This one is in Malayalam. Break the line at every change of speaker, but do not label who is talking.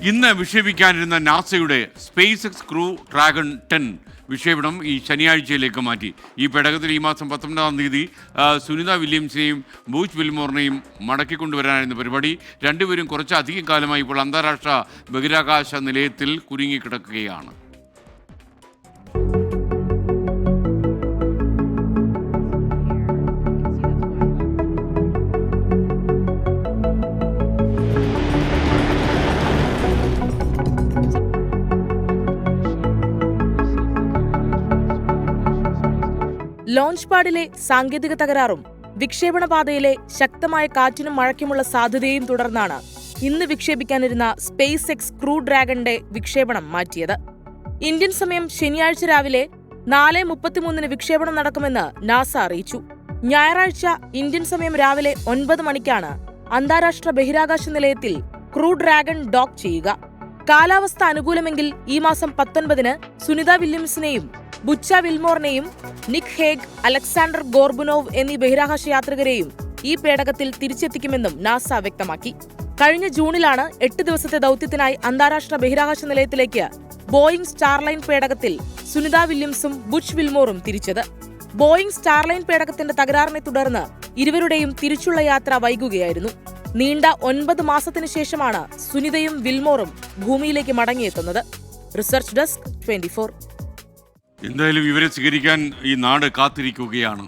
ഇന്ന് വിക്ഷേപിക്കാനിരുന്ന നാസയുടെ സ്പേസ് എക്സ് ക്രൂ ഡ്രാഗൺ 10 വിക്ഷേപണം ഈ ശനിയാഴ്ചയിലേക്ക് മാറ്റി. ഈ പേടകത്തിൽ ഈ മാസം 19-ാം തീയതി സുനിത വില്യംസിനെയും ബൂച്ച് വിൽമോറിനെയും മടക്കിക്കൊണ്ടുവരാനായിരുന്നു പരിപാടി. രണ്ടുപേരും കുറച്ചധികം കാലമായി ഇപ്പോൾ അന്താരാഷ്ട്ര ബഹിരാകാശ നിലയത്തിൽ കുരുങ്ങിക്കിടക്കുകയാണ്.
ലോഞ്ച് പാഡിലെ സാങ്കേതിക തകരാറും വിക്ഷേപണ പാതയിലെ ശക്തമായ കാറ്റിനും മഴയ്ക്കുമുള്ള സാധ്യതയും തുടർന്നാണ് ഇന്ന് വിക്ഷേപിക്കാനിരുന്ന സ്പേസ് എക്സ് ക്രൂ ഡ്രാഗന്റെ വിക്ഷേപണം മാറ്റിയത്. ഇന്ത്യൻ സമയം ശനിയാഴ്ച രാവിലെ 4:33 വിക്ഷേപണം നടക്കുമെന്ന് നാസ അറിയിച്ചു. ഞായറാഴ്ച ഇന്ത്യൻ സമയം രാവിലെ 9 മണിക്കാണ് അന്താരാഷ്ട്ര ബഹിരാകാശ നിലയത്തിൽ ക്രൂ ഡ്രാഗൺ ഡോക്ക് ചെയ്യുക. കാലാവസ്ഥ അനുകൂലമെങ്കിൽ ഈ മാസം 19-ന് സുനിത വില്യംസിനെയും ബുച്ച വിൽമോറിനെയും നിക് ഹേഗ്, അലക്സാണ്ടർ ഗോർബുനോവ് എന്നീ ബഹിരാകാശ യാത്രികരെയും ഈ പേടകത്തിൽ തിരിച്ചെത്തിക്കുമെന്നും നാസ വ്യക്തമാക്കി. കഴിഞ്ഞ ജൂണിലാണ് 8 ദിവസത്തെ ദൌത്യത്തിനായി അന്താരാഷ്ട്ര ബഹിരാകാശ നിലയത്തിലേക്ക് ബോയിംഗ് സ്റ്റാർലൈൻ പേടകത്തിൽ സുനിത വില്യംസും ബുച്ച് വിൽമോറും തിരിച്ചത്. ബോയിംഗ് സ്റ്റാർലൈൻ പേടകത്തിന്റെ തകരാറിനെ തുടർന്ന് ഇരുവരുടെയും തിരിച്ചുള്ള യാത്ര വൈകുകയായിരുന്നു. നീണ്ട 9 മാസത്തിനു ശേഷമാണ് സുനിതയും വിൽമോറും ഭൂമിയിലേക്ക് മടങ്ങിയെത്തുന്നത്. Research desk 24.
എന്തായാലും ഇവരെ സ്വീകരിക്കാൻ ഈ നാട് കാത്തിരിക്കുകയാണ്.